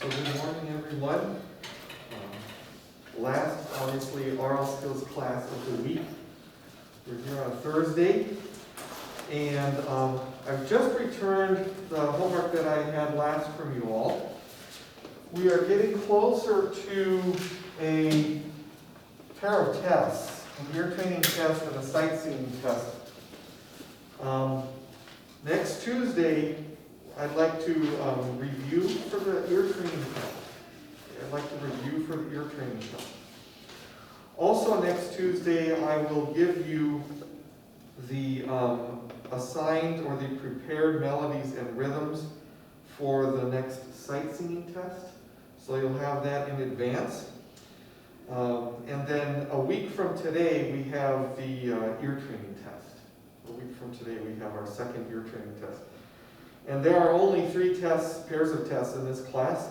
So good morning, everyone. Last, obviously, Aural Skills class of the week. We're here on Thursday, and I've just returned the homework that I had last from you all. We are getting closer to a pair of tests, an ear training test and a sightseeing test. Next Tuesday, I'd like to review for the ear training test. I'd like to review for the ear training test. Also next Tuesday, I will give you the assigned or the prepared melodies and rhythms for the next sightseeing test. So you'll have that in advance. And then a week from today, we have the ear training test. A week from today, we have our second ear training test. And there are only 3 pairs of tests in this class.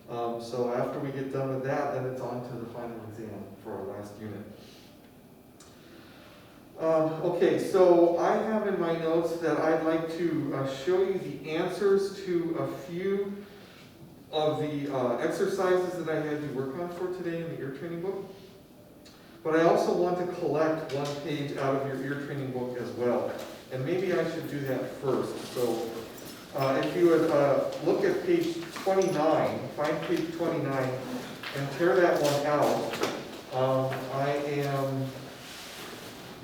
So after we get done with that, then it's on to the final exam for our last unit. Okay, so I have in my notes that I'd like to show you the answers to a few of the exercises that I had you work on for today in the ear training book. But I also want to collect one page out of your ear training book as well. And maybe I should do that first. So if you would look at page 29, find page 29, and tear that one out.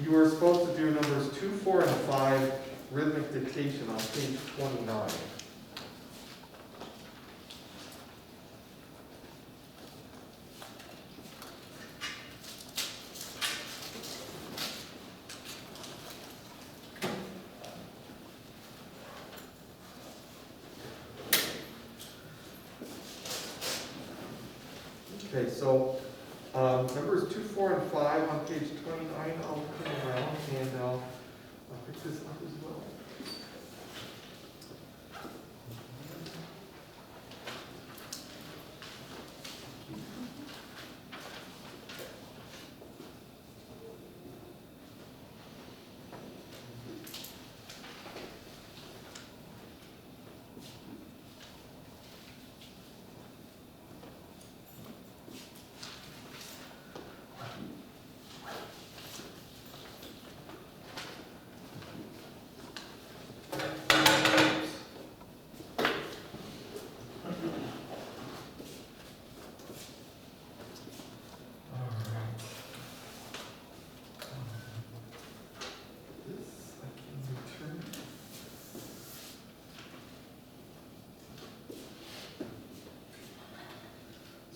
You were supposed to do numbers 2, 4, and 5, rhythmic dictation on page 29. Okay, so numbers 2, 4, and 5 on page 29, I'll come around and I'll fix this up as well.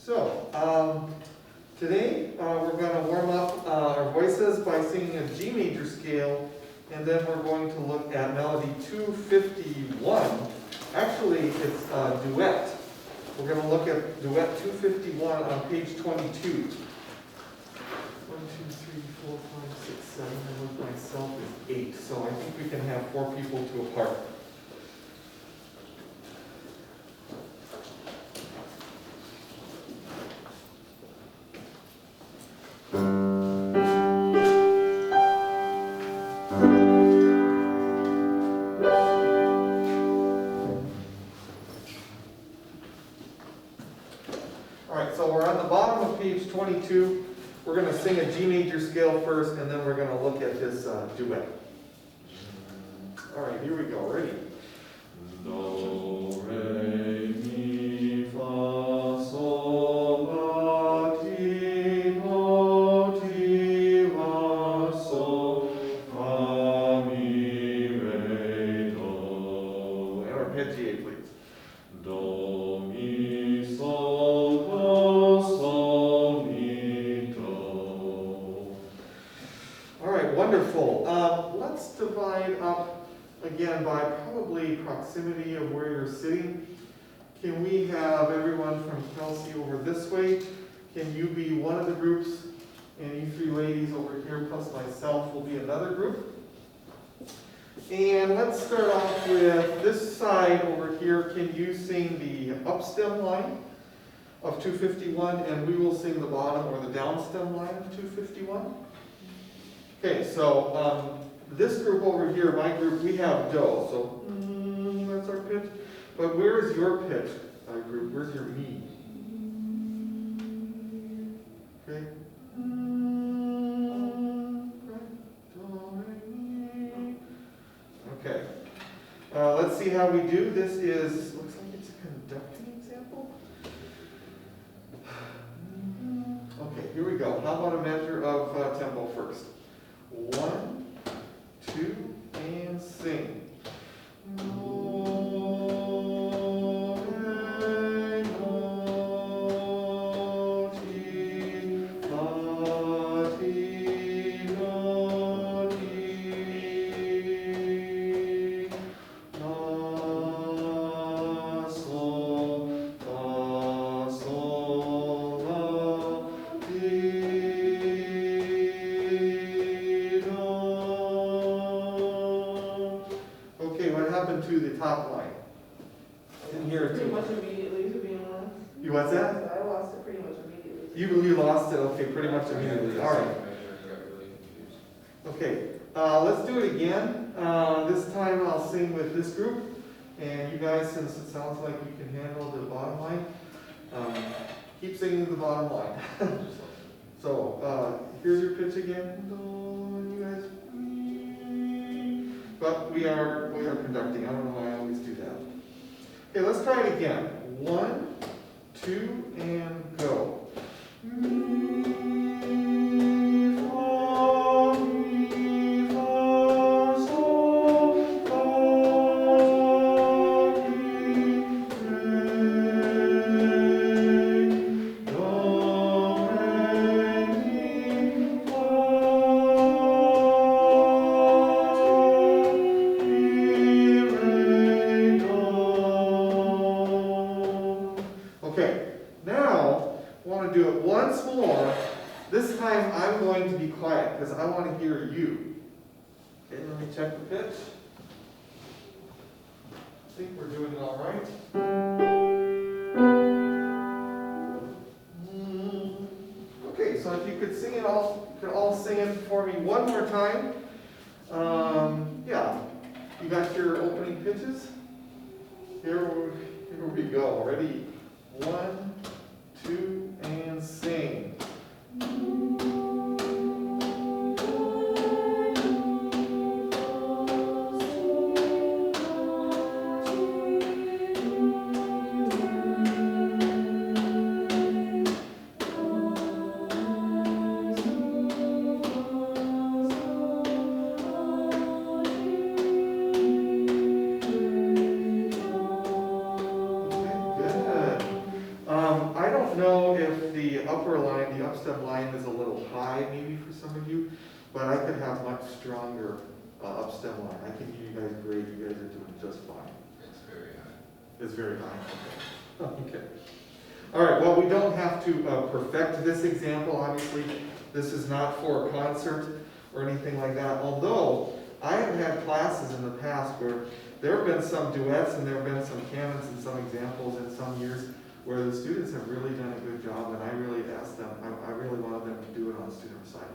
So, today we're going to warm up our voices by singing a G major scale, and then we're going to look at melody 251. Actually, it's a duet. We're going to look at duet 251 on page 22. 1, 2, 3, 4, 5, 6, 7, and with myself is 8. So I think we can have 4 people to a part. Page 22, we're going to sing a G major scale first, and then we're going to look at this duet. All right, here we go. Ready? Do, re, mi, fa, sol, la, ti, do, ti, la, sol, fa, mi, re, do. And arpeggiate, please. Do, mi, sol, do, sol, mi, do. All right, wonderful. Let's divide up again by probably proximity of where you're sitting. Can we have everyone from Kelsey over this way? Can you be one of the groups? And you 3 ladies over here plus myself will be another group. And let's start off with this side over here. Can you sing the up stem line of 251, and we will sing the bottom or the down stem line of 251? Okay, so this group over here, my group, we have do, so that's our pitch. But where is your pitch? group. Where's your mi? Okay. Okay. Let's see how we do. This is, looks like it's a conducting example. Okay, here we go. How about a measure of tempo first? 1, 2, and sing. To the top line. In here pretty much immediately, to be honest. You what's that? I lost it pretty much immediately. You lost it, okay, pretty much immediately. All right. Okay, let's do it again. This time I'll sing with this group, and you guys, since it sounds like you can handle the bottom line, keep singing the bottom line. So here's your pitch again. You guys. But we are conducting. I don't know why I always do that. Okay, let's try it again. 1, 2, and go. Okay, now I want to do it once more. This time I'm going to be quiet because I want to hear you. Okay, let me check the pitch. I think we're doing all right. Okay, so if you could sing it all, you could all sing it for me one more time. Yeah, you got your opening pitches? Here we go. Ready? 1, 2, and sing. Upstem line is a little high maybe for some of you, but I could have much stronger upstem line. I can give you guys great. You guys are doing just fine. It's very high. It's very high. Okay. Okay. All right. Well, we don't have to perfect this example. Obviously, this is not for a concert or anything like that. Although I have had classes in the past where there have been some duets and there have been some canons and some examples in some years where the students have really done a good job, and I really asked them, I really wanted them to do it on student recital,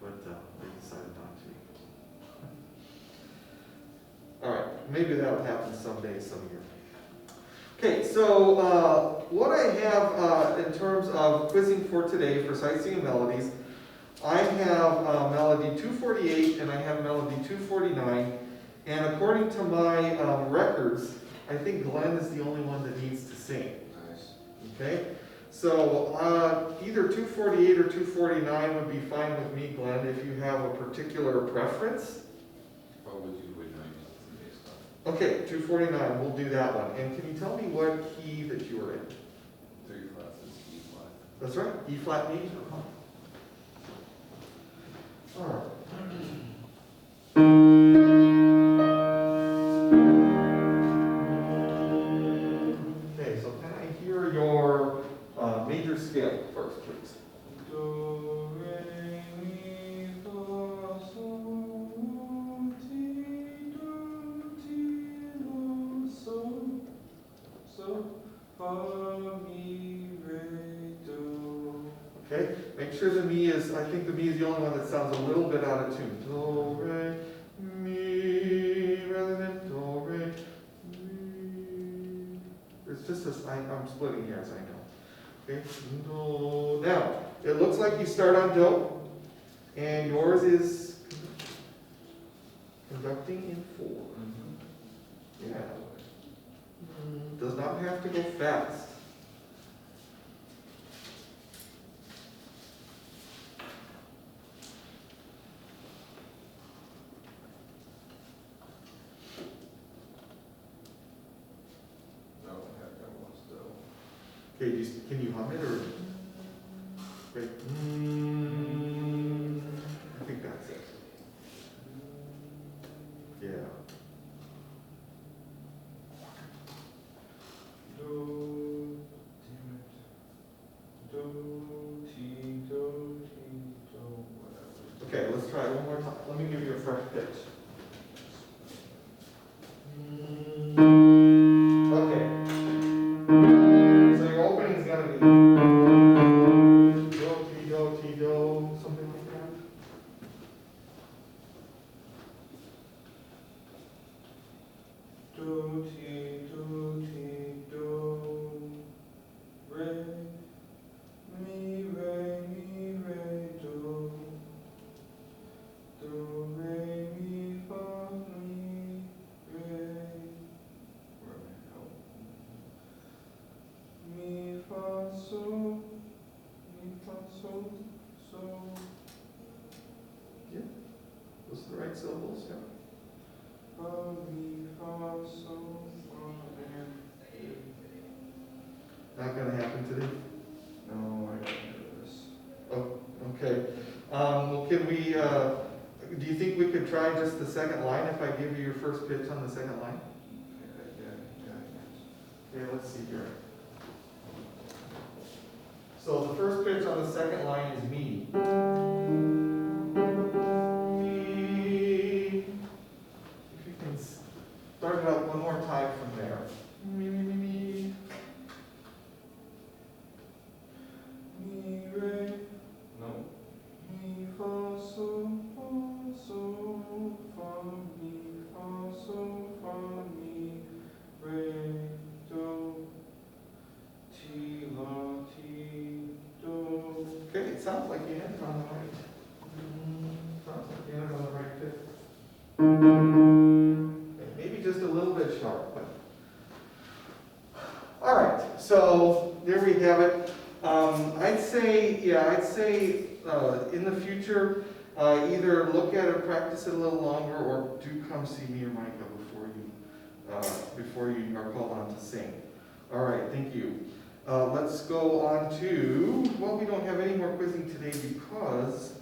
but they decided not to. All right, maybe that'll happen someday, some year. Okay, so what I have in terms of quizzing for today for sightseeing and melodies, I have melody 248 and I have melody 249, and according to my records, I think Glenn is the only one that needs to sing. Okay, so either 248 or 249 would be fine with me, Glenn, if you have a particular preference. Probably 249. Okay, 249, we'll do that one. And can you tell me what key that you were in? 3 flats is E flat. That's right, E flat major. All right. Major scale first, please. Do, re, mi, fa, sol, ti, do, ti, do, so, fa, mi, re, do. Okay, make sure the mi is, I think the mi is the only one that sounds a little bit out of tune. Do, re, mi, rather than do, re, mi. It's just a, I I'm splitting hairs, I know. Okay, do. Now, it looks like you start on do, and yours is conducting in 4. Yeah. Does not have to go fast. No, heck, I want still. Okay, can you hum it or? Wait. I think that's it. Yeah. Do, damn it. Do, ti, whatever. Okay, let's try it one more time. Let me give you a fresh pitch. Okay. So your opening is gonna be do, something like that. Do, ti, do, re, mi, do, re, mi, fa, mi, re. Where am I? Oh. Mi, fa, so, so. Yeah. Those are the right syllables, yeah. Fa, mi, fa, so, fa, and. Not gonna happen today? No, I got nervous. Oh, okay. Well, can we, do you think we could try just the second line if I give you your first pitch on the second line? Yeah. Okay, let's see here. So the first pitch on the second line is mi. Mi. If you can start it out one more time from there. Mi, mi, mi, mi. Mi, re. No. Mi, fa, so, fa, mi, fa, so, fa, mi, re, do, ti, la, ti, do. Okay, it sounds like you had it on the right. Sounds like you had it on the right pitch. Okay, maybe just a little bit sharp, but. All right, so there we have it. I'd say in the future, either look at it, practice it a little longer, or do come see me or Micah before you are called on to sing. All right, thank you. Let's go on to, well, we don't have any more quizzing today because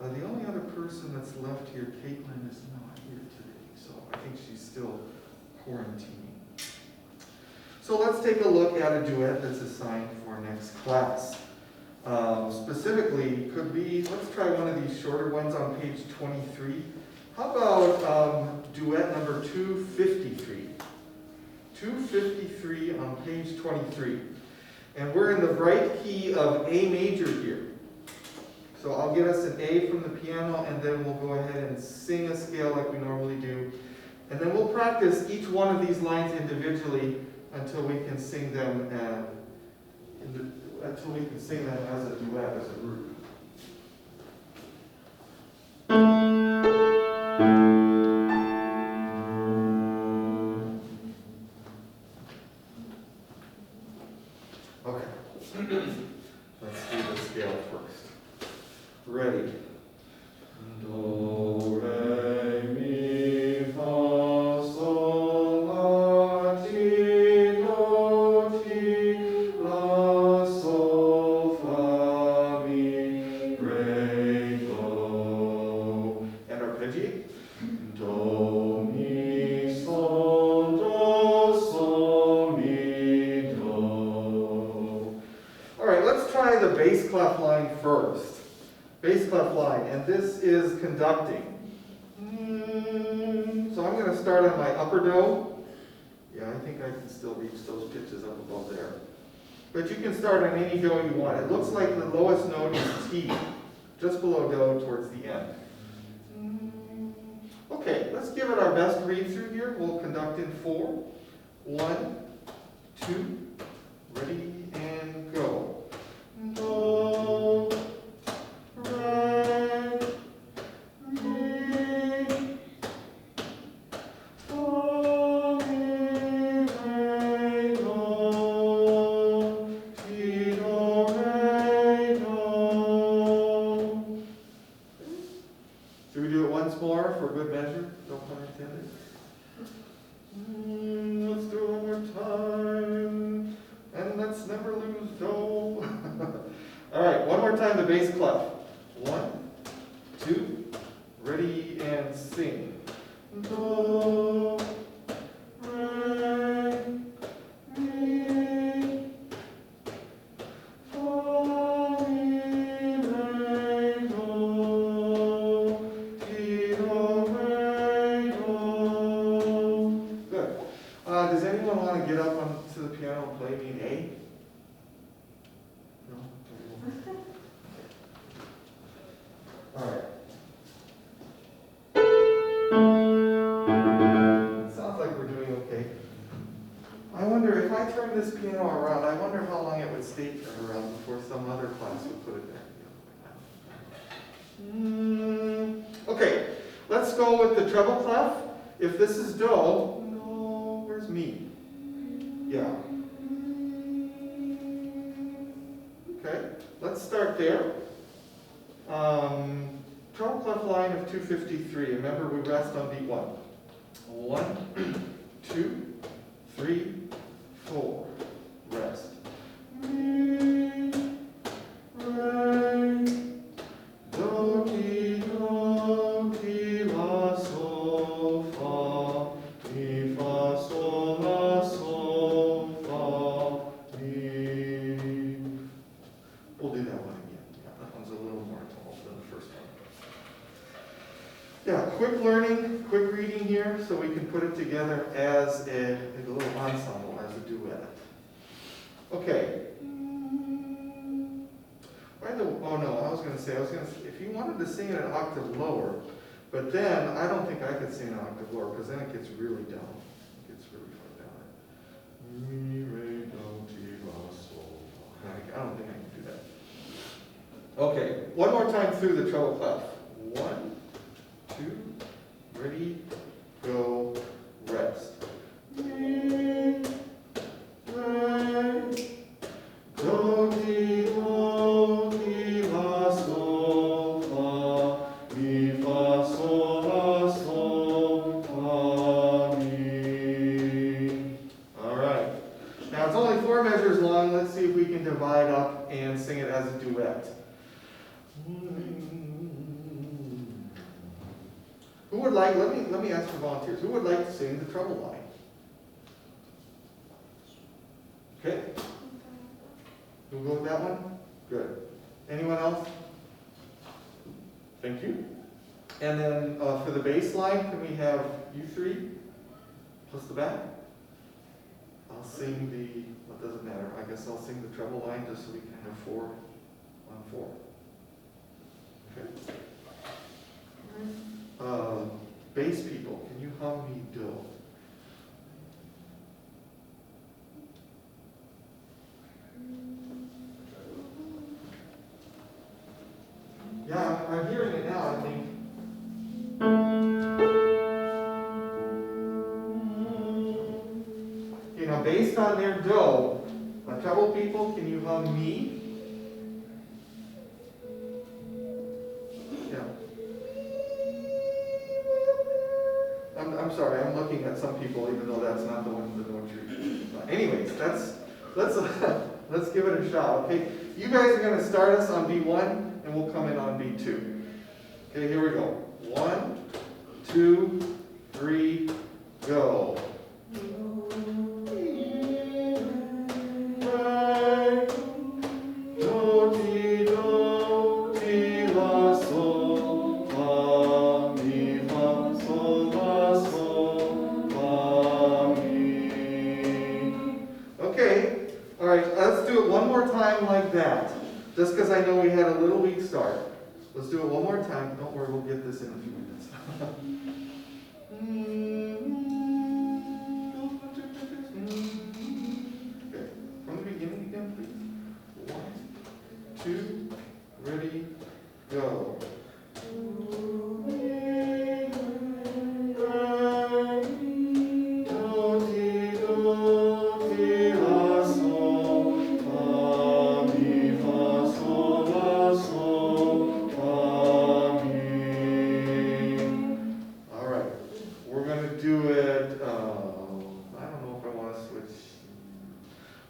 the only other person that's left here, Caitlin, is not here today, so I think she's still quarantining. So let's take a look at a duet that's assigned for next class. Specifically, let's try one of these shorter ones on page 23. How about duet number 253? 253 on page 23. And we're in the bright key of A major here. So I'll get us an A from the piano, and then we'll go ahead and sing a scale like we normally do. And then we'll practice each one of these lines individually until we can sing them as a duet, as a group. Okay. Let's do the scale first. Ready? Do, re, mi, fa, sol, la, ti, do, ti, la, sol, fa, mi, re, do. And arpeggiate. Do, mi, sol, mi, do. All right, let's try the bass clef line first. Bass clef line, and this is conducting. So I'm going to start on my upper do. Yeah, I think I can still reach those pitches up above there. But you can start on any do you want. It looks like the lowest note is T, just below do towards the end. Okay, let's give it our best read through here. We'll conduct in 4. 1, 2, 2, ready, and go. Do, re, mi, fa, mi, re, do, ti, do, re, do. Should we do it once more for good measure? No pun intended. Let's do it one more time. And let's never lose do. All right, one more time the bass clef. 1, 2, ready, and sing. Do, re, mi, fa, mi, re, do, ti, do, re, do. Good. Does anyone want to get up onto the piano and play me an A? No? All right. It sounds like we're doing okay. I wonder if I turn this piano around, I wonder how long it would stay turned around before some other class would put it back. Okay, let's go with the treble clef. If this is do, no, where's mi? Yeah. Okay, let's start there. Treble clef line of 253. Remember, we rest on beat 1. 1, 2, 3, 4. Rest. Mi, re, do, ti, la, sol, fa, mi, fa, sol, la, sol, fa, mi. We'll do that one again. Yeah, that one's a little more involved than the first one. Yeah, quick learning, quick reading here, so we can put it together as a little ensemble, as a duet. Okay. Oh no, I was going to say, if you wanted to sing it an octave lower, but then I don't think I could sing an octave lower, because then it gets really down. It gets really far down. Mi, re, do, ti, la, sol. I don't think I can do that. Okay, one more time through the treble clef. 1, 2, ready, go, rest. Mi, re, do, ti, la, sol, fa, mi, fa, sol, la, sol, fa, mi. All right. Now it's only 4 measures long. Let's see if we can divide up and sing it as a duet. Who would like, let me ask for volunteers. Who would like to sing the treble line? Okay. We'll go with that one? Good. Anyone else? Thank you. And then for the bass line, can we have you 3 plus the back? I'll sing the, what doesn't matter, I guess I'll sing the treble line just so we can have 4 on 4. Okay. Bass people, can you hum me do? Yeah, I'm hearing it now, I think. You know, based on their do, treble people, can you hum me? Yeah. I'm sorry, I'm looking at some people, even though that's not the one, the note you're. Anyways, let's give it a shot. Okay, you guys are going to start us on B1, and we'll come in on B2. Okay, here we go. 1, 2, 3, go. Like that, just because I know we had a little weak start. Let's do it one more time. Don't worry, we'll get this in a few minutes. 2, ready, go.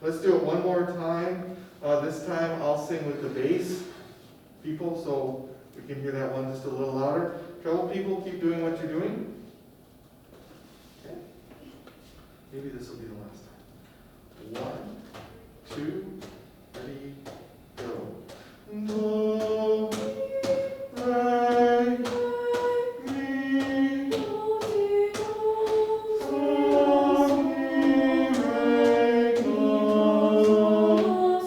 Let's do it one more time. This time I'll sing with the bass people so we can hear that one just a little louder. Treble people, keep doing what you're doing. Okay. Maybe this will be the last time. 1, 2, ready, go. Do, re, mi, fa, mi, re, do,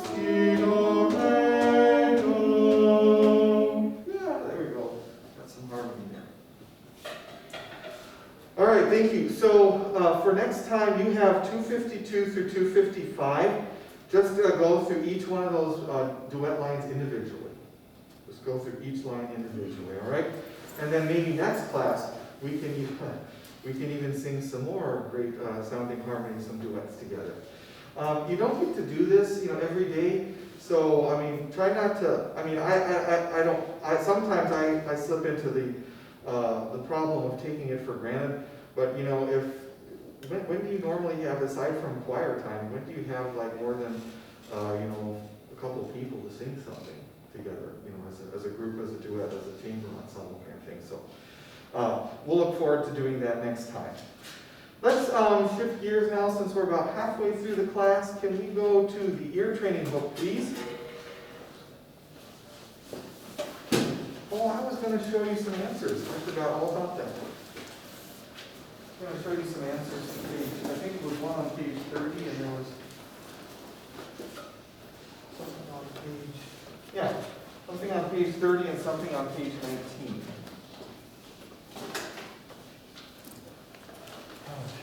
si, do, re, do. Yeah, there we go. Got some harmony there. All right, thank you. So for next time, you have 252 through 255. Just go through each one of those duet lines individually. Just go through each line individually, all right? And then maybe next class, we can even sing some more great sounding harmonies, some duets together. You don't get to do this, every day. So, I mean, try not to, sometimes I slip into the problem of taking it for granted. But, when do you normally have, aside from choir time, when do you have like more than, a couple of people to sing something together, as a group, as a duet, as a chamber ensemble kind of thing. So we'll look forward to doing that next time. Let's shift gears now since we're about halfway through the class. Can we go to the ear training book, please? Oh, I was going to show you some answers. I forgot all about that. I'm going to show you some answers to page, I think it was one on page 30, and there was something on something on page 30 and something on page 19.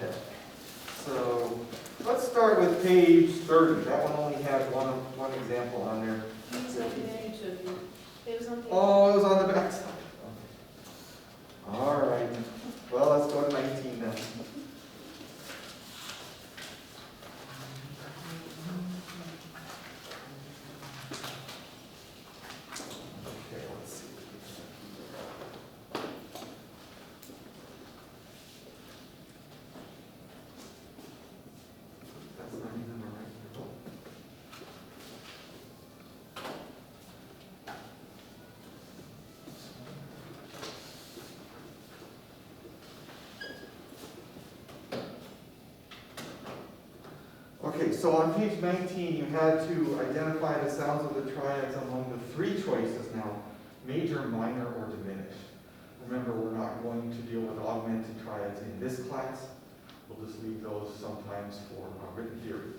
Okay, so let's start with page 30. That one only had one example on there. Oh, it was on the back side. Okay. All right. Well, let's go to 19 then. Okay, let's see. That's not even the right result. Okay, so on page 19, you had to identify the sounds of the triads among the three choices now: major, minor, or diminished. Remember, we're not going to deal with augmented triads in this class. We'll just leave those sometimes for written theory.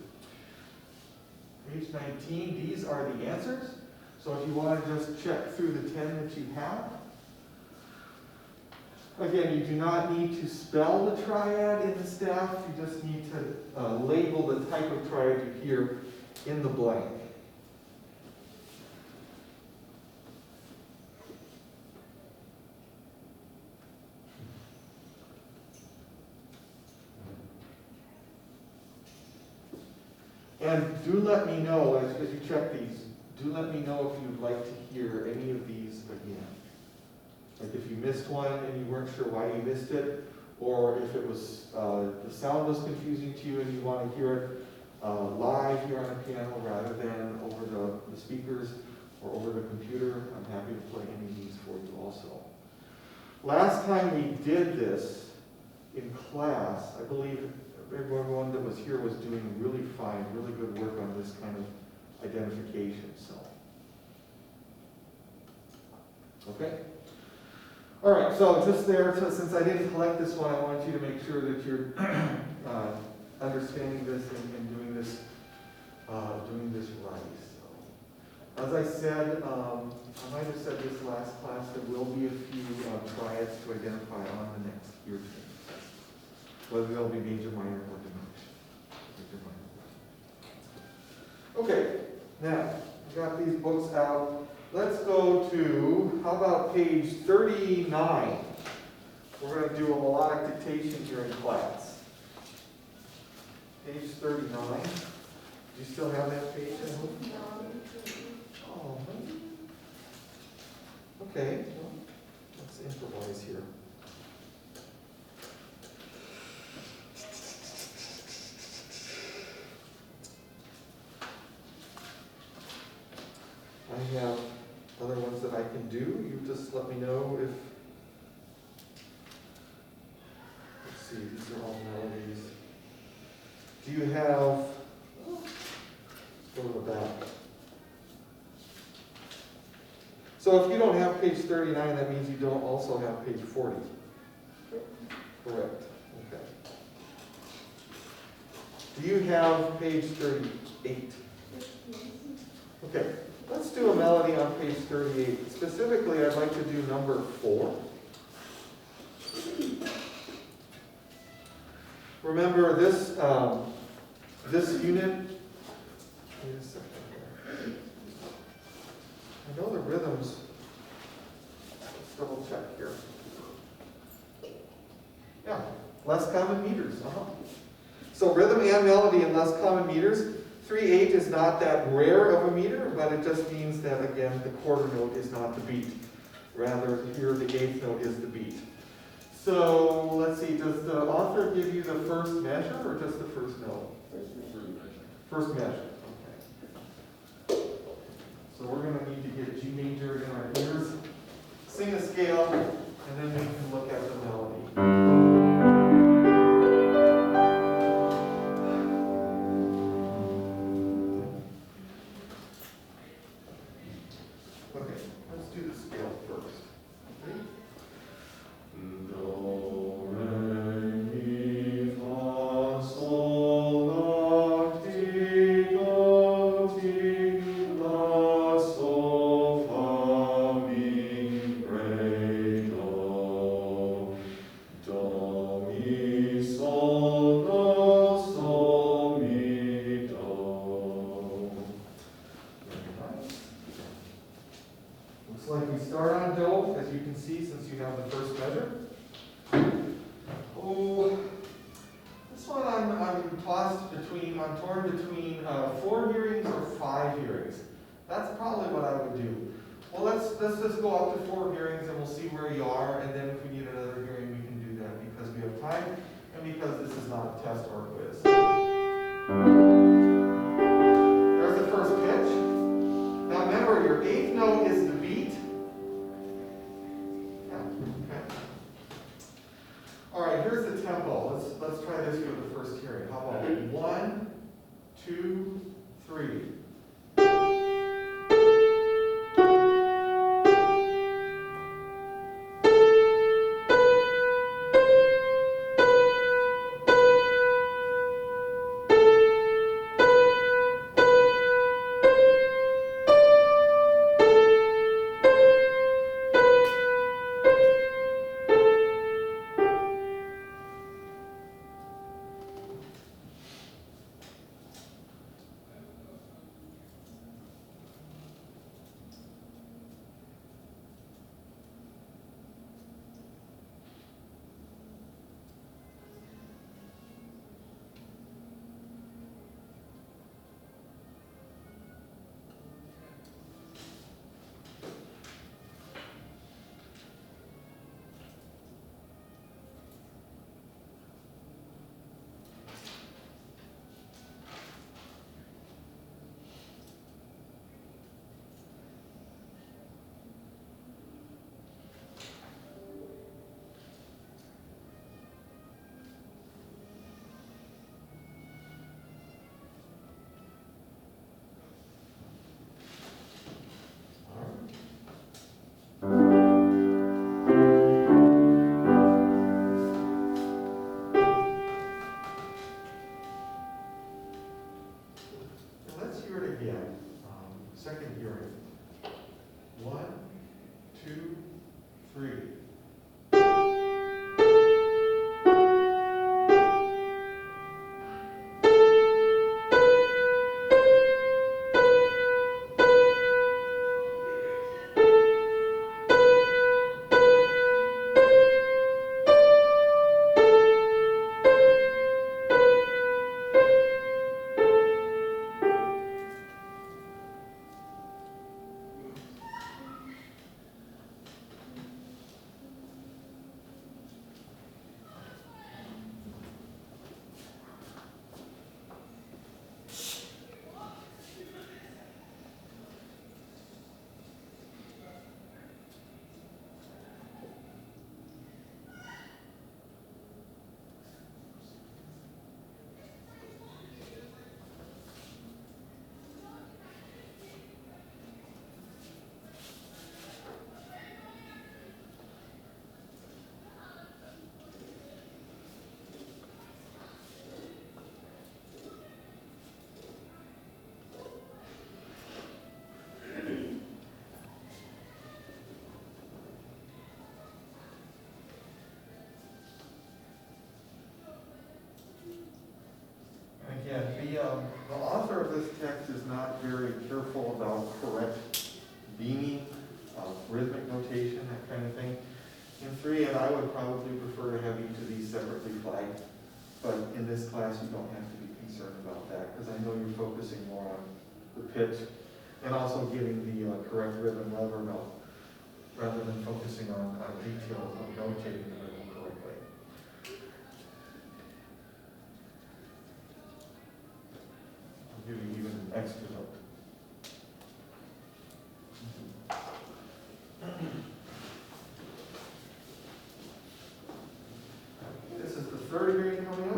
Page 19, these are the answers. So if you want to just check through the 10 that you have. Again, you do not need to spell the triad in the staff. You just need to label the type of triad you hear in the blank. And do let me know, as you check these, do let me know if you'd like to hear any of these again. Like if you missed one and you weren't sure why you missed it, or if it was the sound was confusing to you and you want to hear it live here on the piano rather than over the speakers or over the computer, I'm happy to play any of these for you also. Last time we did this in class, I believe everyone that was here was doing really fine, really good work on this kind of identification. So, okay. All right, so just there, since I didn't collect this one, I want you to make sure that you're understanding this and doing this right. So, as I said, I might have said this last class, there will be a few triads to identify on the next ear training test, whether they'll be major, minor, or diminished. Okay, now I got these books out. Let's go to, how about page 39? We're going to do a melodic dictation here in class. Page 39. Do you still have that page? I hope? Oh, okay. Well, let's improvise here. I have other ones that I can do. You just let me know if. Let's see, these are all melodies. Do you have. Let's go to the back. So if you don't have page 39, that means you don't also have page 40. Correct. Okay. Do you have page 38? Okay. Let's do a melody on page 38. Specifically, I'd like to do number 4. Remember this this unit. Wait a second. I know the rhythms. Let's double check here. Yeah, less common meters. So rhythm and melody in less common meters. 3/8 is not that rare of a meter, but it just means that, again, the quarter note is not the beat. Rather, here the 8th note is the beat. So, let's see, does the author give you the first measure or just the first note? First measure, okay. So we're going to need to get G major in our ears, sing the scale, and then we can look at the melody. Okay, let's do the scale first. Okay. Do, re, mi, fa, sol, la, ti, do, ti, la, sol, fa, mi, re, do, mi, sol, mi, do. Very nice. Looks like we start on do, as you can see, since you have the first measure. Oh, this one I'm torn between 4 hearings or 5 hearings. That's probably what I would do. Well, let's just go up to 4 hearings and we'll see where you are, and then if we need another hearing, we can do that because we have time and because this is not a test or a quiz. There's the first pitch. Now remember, your 8th note is the beat. Yeah, okay. All right, here's the tempo. Let's try this for the first hearing. How about 1, 2, 3. Second hearing. 1, 2, 3. very careful about correct beaming, rhythmic notation, that kind of thing. In 3, and I would probably prefer to have each of these separately flagged. But in this class, you don't have to be concerned about that, because I know you're focusing more on the pitch and also getting the correct rhythm lever note, rather than focusing on details of notating the rhythm correctly. I'll give you even an extra note. This is the 3rd hearing coming up.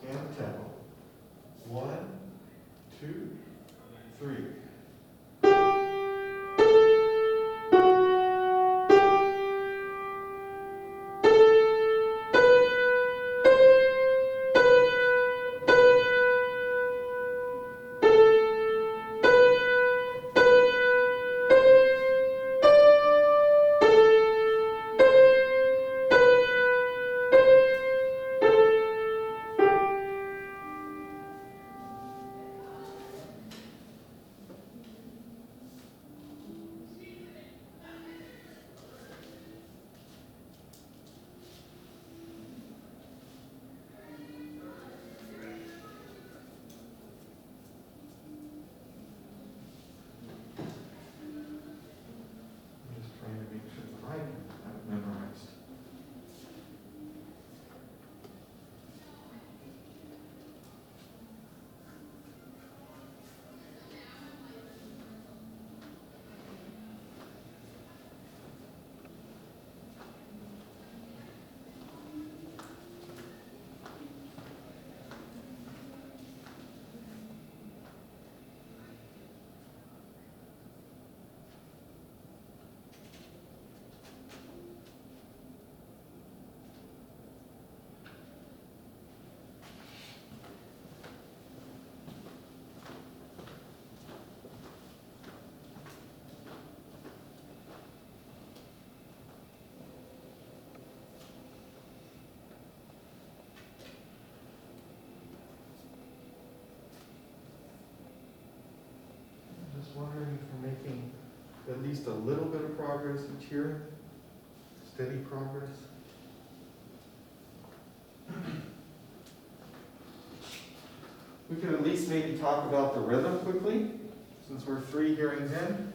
And the tempo. 1, 2, 3. Wondering if we're making at least a little bit of progress each year, steady progress. We could at least maybe talk about the rhythm quickly, since we're 3 hearings in.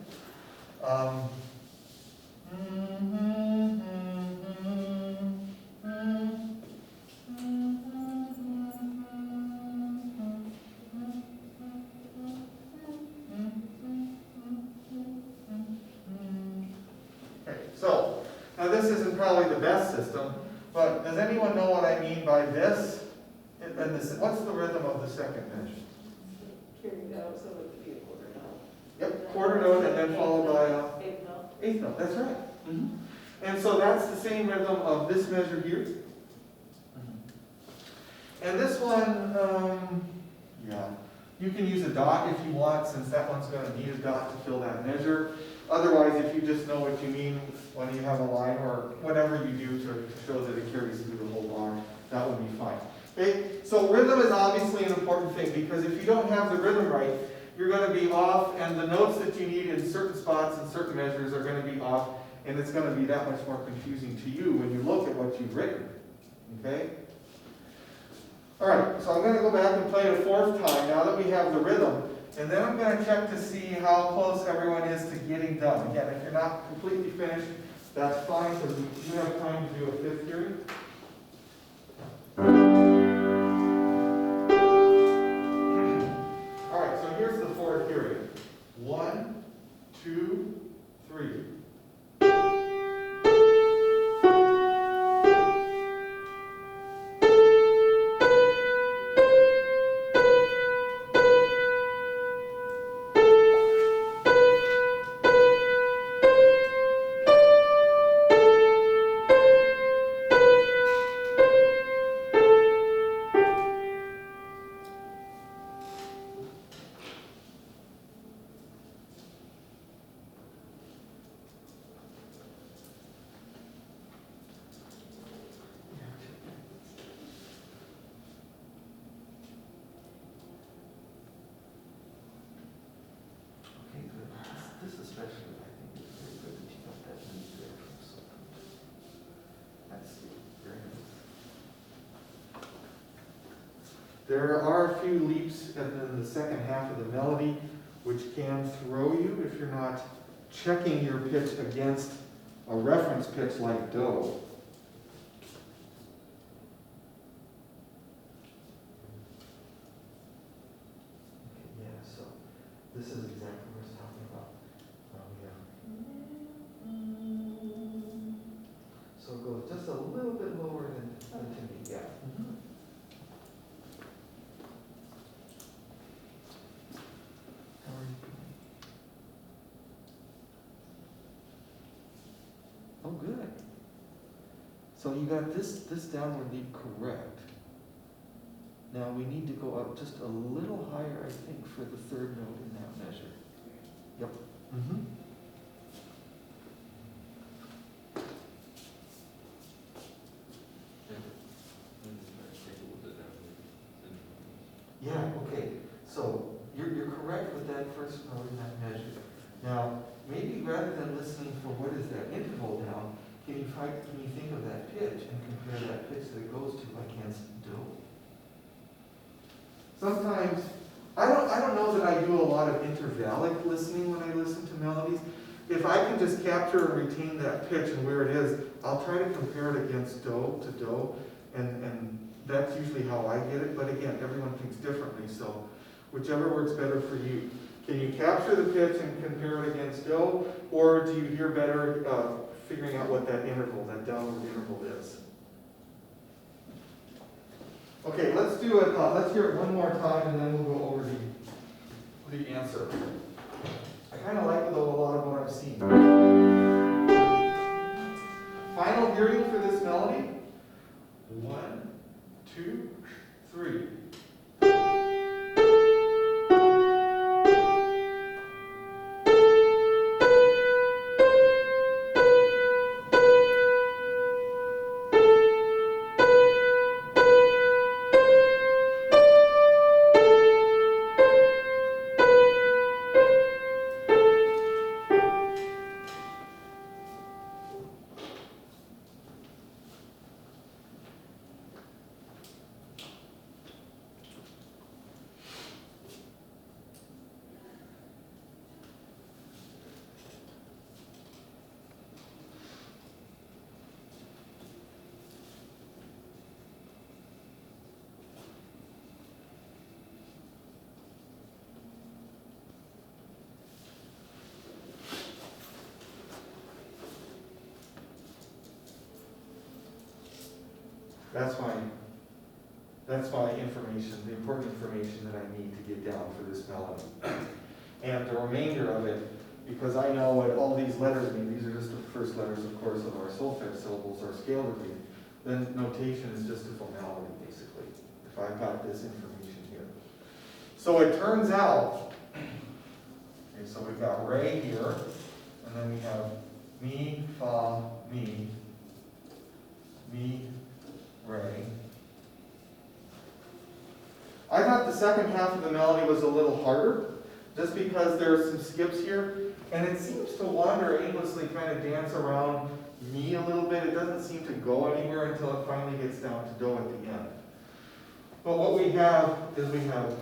So, now this isn't probably the best system, but does anyone know what I mean by this? And this, what's the rhythm of the second measure? Carried out, so it would be a quarter note. Yep, quarter note and then followed by a 8th note. 8th note, that's right. And so that's the same rhythm of this measure here. And this one, yeah, you can use a dot if you want, since that one's going to need a dot to fill that measure. Otherwise, if you just know what you mean when you have a line or whatever you do to show that it carries through the whole bar, that would be fine. Okay? So rhythm is obviously an important thing, because if you don't have the rhythm right, you're going to be off, and the notes that you need in certain spots and certain measures are going to be off, and it's going to be that much more confusing to you when you look at what you've written. Okay? All right, so I'm going to go back and play it a 4th time now that we have the rhythm. And then I'm going to check to see how close everyone is to getting done. Again, if you're not completely finished, that's fine, because we do have time to do a 5th hearing. All right, so here's the 4th hearing. 1, 2, 3. There are a few leaps in the second half of the melody which can throw you if you're not checking your pitch against a reference pitch like do. Okay, yeah, so this is exactly what I was talking about. So it goes just a little bit lower than to me, yeah. How are you doing? Oh, good. So you got this downward leap correct. Now we need to go up just a little higher, I think, for the third note in that measure. Yep. Yeah, okay. So you're correct with that first note in that measure. Now, maybe rather than listening for what is that interval down, can you think of that pitch and compare that pitch that it goes to against do? Sometimes I don't know that I do a lot of intervallic listening when I listen to melodies. If I can just capture and retain that pitch and where it is, I'll try to compare it against do to do, and that's usually how I get it. But again, everyone thinks differently, so whichever works better for you. Can you capture the pitch and compare it against do, or do you hear better figuring out what that interval, that downward interval is? Okay, let's do it. Let's hear it one more time, and then we'll go over the answer. I kind of like though a lot of what I've seen. Final hearing for this melody. 1, 2, 3. That's my information, the important information that I need to get down for this melody. And the remainder of it, because I know what all these letters mean, these are just the first letters, of course, of our solfege syllables, our scale degree, then notation is just a formality, basically, if I've got this information here. So it turns out, okay, so we've got re here, and then we have mi, fa, mi, re. I thought the second half of the melody was a little harder, just because there are some skips here, and it seems to wander aimlessly, kind of dance around mi a little bit. It doesn't seem to go anywhere until it finally gets down to do at the end. But what we have is we have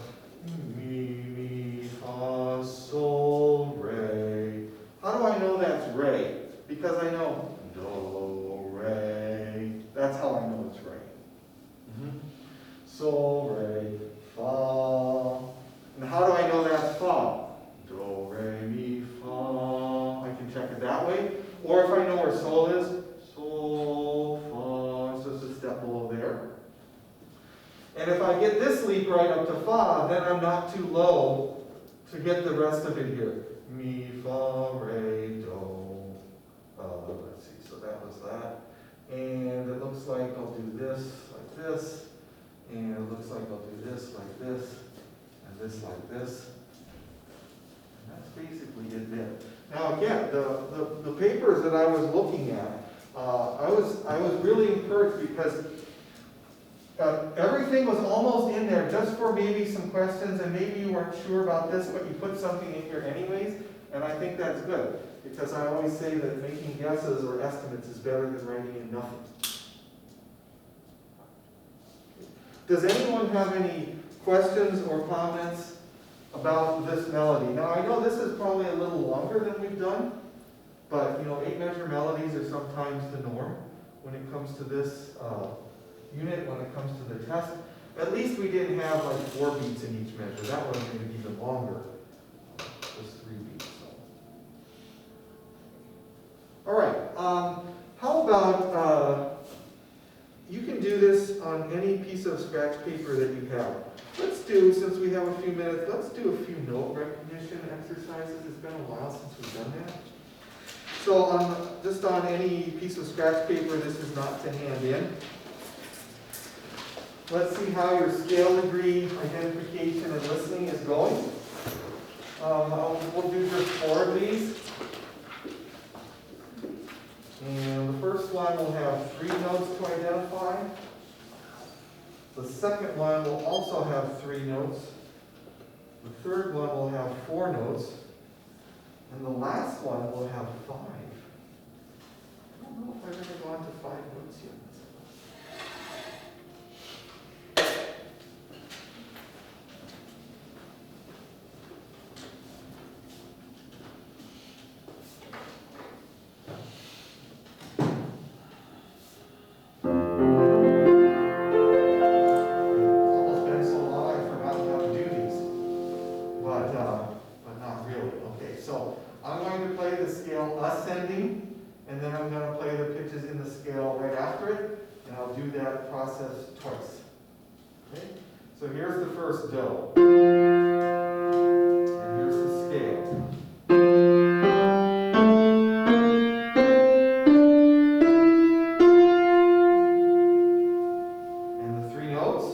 mi, fa, sol, re. How do I know that's re? Because I know do, re. That's how I know it's re. Sol, re, fa. And how do I know that's fa? Do, re, mi, fa. I can check it that way. Or if I know where sol is, sol, fa. It's just a step below there. And if I get this leap right up to fa, then I'm not too low to get the rest of it here. Mi, fa, re, do. Let's see, so that was that. And it looks like I'll do this like this. And it looks like I'll do this like this. And this like this. And that's basically it there. Now again, the papers that I was looking at, I was really encouraged because everything was almost in there just for maybe some questions, and maybe you weren't sure about this, but you put something in here anyways, and I think that's good, because I always say that making guesses or estimates is better than writing in nothing. Does anyone have any questions or comments about this melody? Now, I know this is probably a little longer than we've done, but 8-measure melodies are sometimes the norm when it comes to this unit, when it comes to the test. At least we didn't have like 4 beats in each measure. That would have been even longer. Just 3 beats. All right. How about you can do this on any piece of scratch paper that you have. Let's do, since we have a few minutes, let's do a few note recognition exercises. It's been a while since we've done that. So just on any piece of scratch paper, this is not to hand in. Let's see how your scale degree identification and listening is going. We'll do just 4 of these. And the first one will have 3 notes to identify. The second one will also have 3 notes. The third one will have 4 notes. And the last one will have 5. I don't know if I've ever gone to 5 notes yet. And then I'm going to play the pitches in the scale right after it, and I'll do that process twice. Okay? So here's the first do. And here's the scale. And the 3 notes.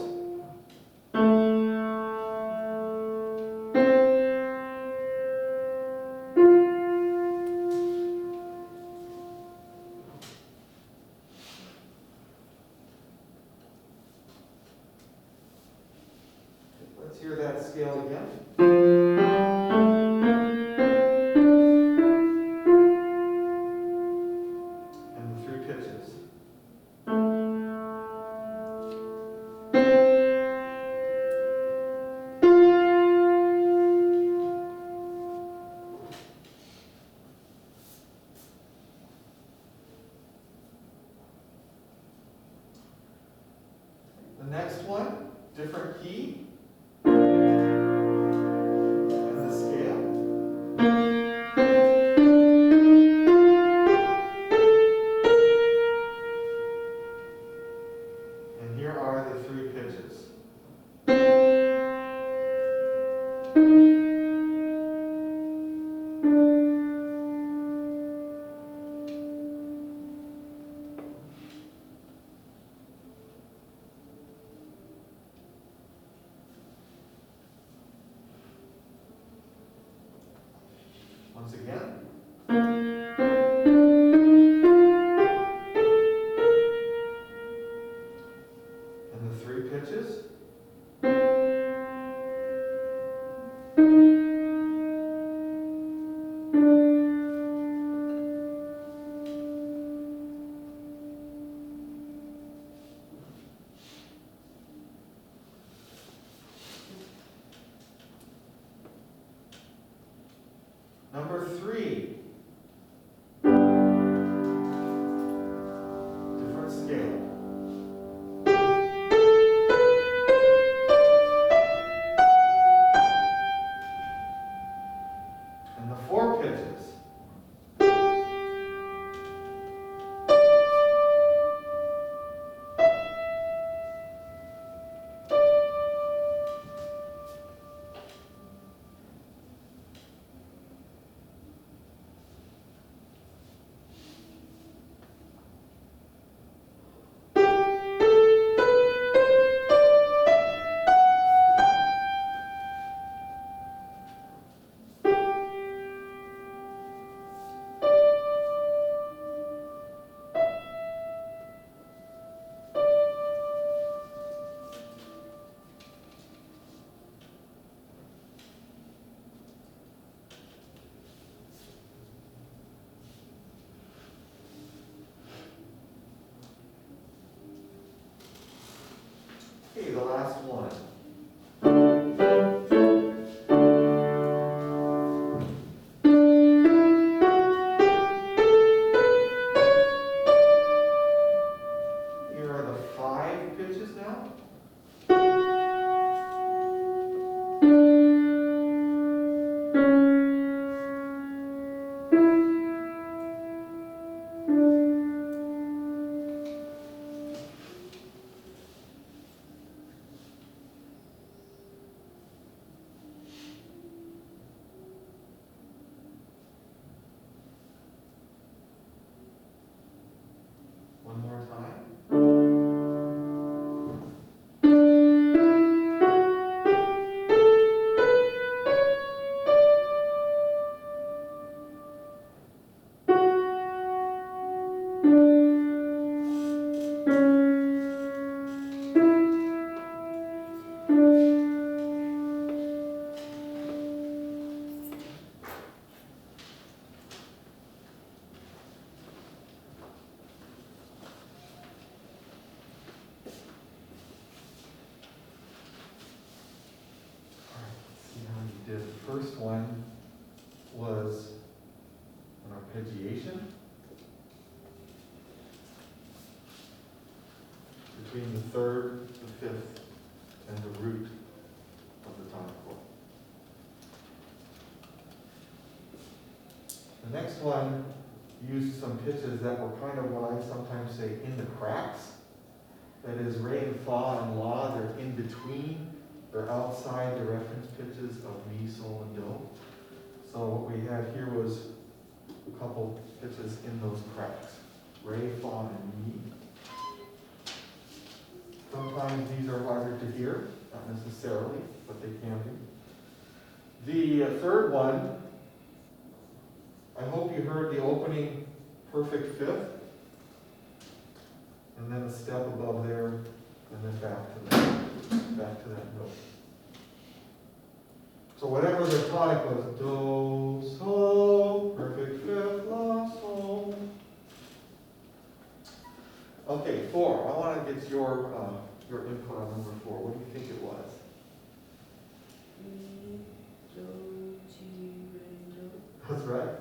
Let's hear that scale again. And the 3 pitches. The next one, different key. And here are the 3 pitches. Once again. And the 3 pitches. Number 3. Different scale. And the 4 pitches. Okay, the last one. first one was an arpeggiation between the third, the fifth, and the root of the tonic chord. The next one used some pitches that were kind of what I sometimes say in the cracks. That is, re and fa and la, they're in between. They're outside the reference pitches of mi, sol, and do. So what we had here was a couple pitches in those cracks. Re, fa, and mi. Sometimes these are harder to hear, not necessarily, but they can be. The third one, I hope you heard the opening perfect fifth, and then a step above there, and then back to that note. So whatever the tonic was, do, sol, perfect fifth, la, sol. Okay, 4. I want to get your input on number 4. What do you think it was? Mi, do, ti, re, do. That's right.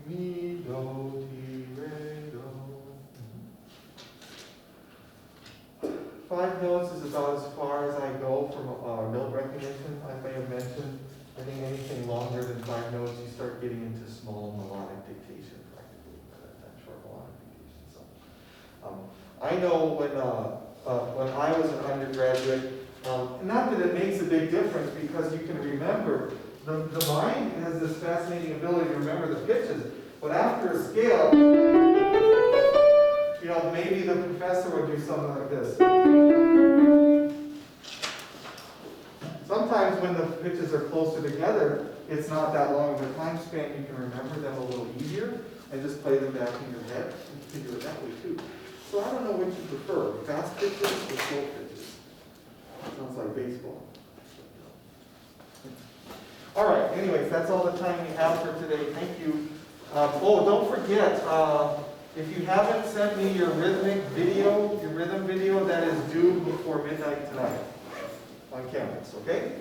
Mi, do, ti, re, do. 5 notes is about as far as I go from note recognition. I may have mentioned, I think anything longer than 5 notes, you start getting into small melodic dictation practically, that short melodic dictation. So, I know when I was an undergraduate, not that it makes a big difference because you can remember, the mind has this fascinating ability to remember the pitches, but after a scale, you know, maybe the professor would do something like this. Sometimes when the pitches are closer together, it's not that long of a time span. You can remember them a little easier and just play them back in your head. You can do it that way too. So I don't know which you prefer, fast pitches or slow pitches. Sounds like baseball. All right, anyways, that's all the time we have for today. Thank you. Don't forget, if you haven't sent me your rhythm video, that is due before midnight tonight on campus, okay?